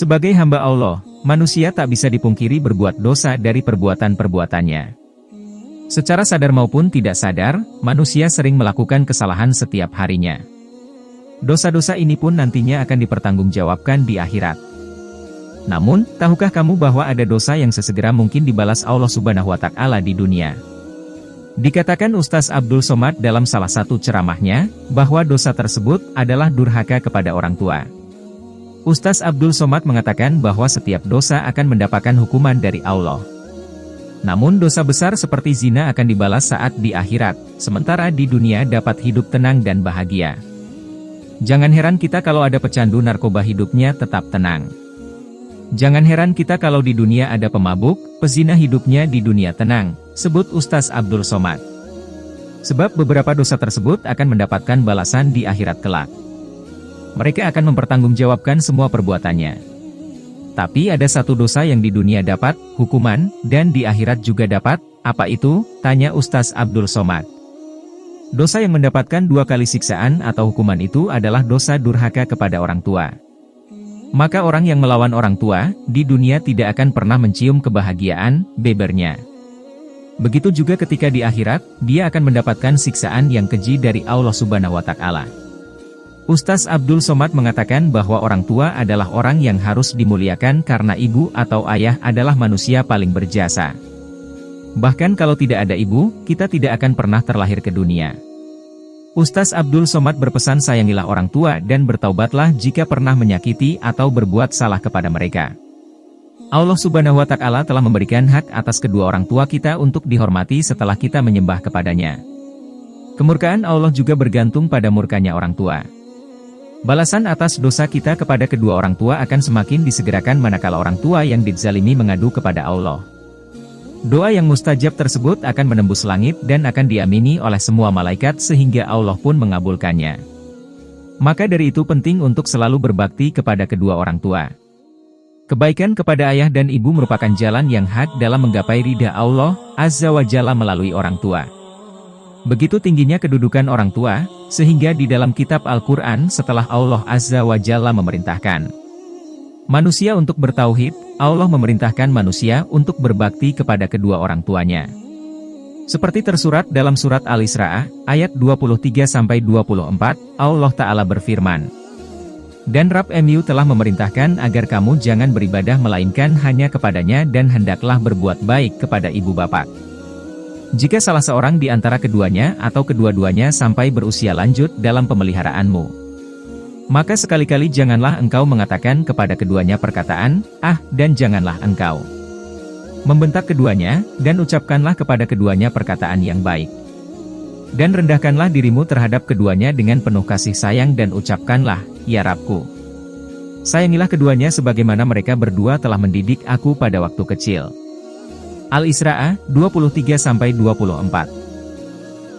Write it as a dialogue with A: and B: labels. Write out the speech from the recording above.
A: Sebagai hamba Allah, manusia tak bisa dipungkiri berbuat dosa dari perbuatan-perbuatannya. Secara sadar maupun tidak sadar, manusia sering melakukan kesalahan setiap harinya. Dosa-dosa ini pun nantinya akan dipertanggungjawabkan di akhirat. Namun, tahukah kamu bahwa ada dosa yang sesegera mungkin dibalas Allah Subhanahu wa Ta'ala di dunia? Dikatakan Ustaz Abdul Somad dalam salah satu ceramahnya, bahwa dosa tersebut adalah durhaka kepada orang tua. Ustaz Abdul Somad mengatakan bahwa setiap dosa akan mendapatkan hukuman dari Allah. Namun dosa besar seperti zina akan dibalas saat di akhirat, sementara di dunia dapat hidup tenang dan bahagia. Jangan heran kita kalau ada pecandu narkoba hidupnya tetap tenang. Jangan heran kita kalau di dunia ada pemabuk, pezina hidupnya di dunia tenang, sebut Ustaz Abdul Somad. Sebab beberapa dosa tersebut akan mendapatkan balasan di akhirat kelak. Mereka akan mempertanggungjawabkan semua perbuatannya. Tapi ada satu dosa yang di dunia dapat hukuman, dan di akhirat juga dapat, apa itu? Tanya Ustaz Abdul Somad. Dosa yang mendapatkan 2 kali siksaan atau hukuman itu adalah dosa durhaka kepada orang tua. Maka orang yang melawan orang tua, di dunia tidak akan pernah mencium kebahagiaan, bebernya. Begitu juga ketika di akhirat, dia akan mendapatkan siksaan yang keji dari Allah Subhanahu wa Ta'ala. Ustaz Abdul Somad mengatakan bahwa orang tua adalah orang yang harus dimuliakan karena ibu atau ayah adalah manusia paling berjasa. Bahkan kalau tidak ada ibu, kita tidak akan pernah terlahir ke dunia. Ustaz Abdul Somad berpesan sayangilah orang tua dan bertaubatlah jika pernah menyakiti atau berbuat salah kepada mereka. Allah Subhanahu wa Ta'ala telah memberikan hak atas kedua orang tua kita untuk dihormati setelah kita menyembah kepadanya. Kemurkaan Allah juga bergantung pada murkanya orang tua. Balasan atas dosa kita kepada kedua orang tua akan semakin disegerakan manakala orang tua yang dizalimi mengadu kepada Allah. Doa yang mustajab tersebut akan menembus langit dan akan diamini oleh semua malaikat sehingga Allah pun mengabulkannya. Maka dari itu penting untuk selalu berbakti kepada kedua orang tua. Kebaikan kepada ayah dan ibu merupakan jalan yang hak dalam menggapai ridha Allah Azza wa Jalla melalui orang tua. Begitu tingginya kedudukan orang tua, sehingga di dalam kitab Al-Quran setelah Allah Azza wa Jalla memerintahkan manusia untuk bertauhid, Allah memerintahkan manusia untuk berbakti kepada kedua orang tuanya. Seperti tersurat dalam surat Al-Isra, ayat 23-24, Allah Ta'ala berfirman, "Dan Rabb MU telah memerintahkan agar kamu jangan beribadah melainkan hanya kepadanya dan hendaklah berbuat baik kepada ibu bapak. Jika salah seorang di antara keduanya atau kedua-duanya sampai berusia lanjut dalam pemeliharaanmu, maka sekali-kali janganlah engkau mengatakan kepada keduanya perkataan, 'Ah,' dan janganlah engkau membentak keduanya, dan ucapkanlah kepada keduanya perkataan yang baik. Dan rendahkanlah dirimu terhadap keduanya dengan penuh kasih sayang dan ucapkanlah, 'Ya Rabbku, sayangilah keduanya sebagaimana mereka berdua telah mendidik aku pada waktu kecil.'" Al-Isra 23-24.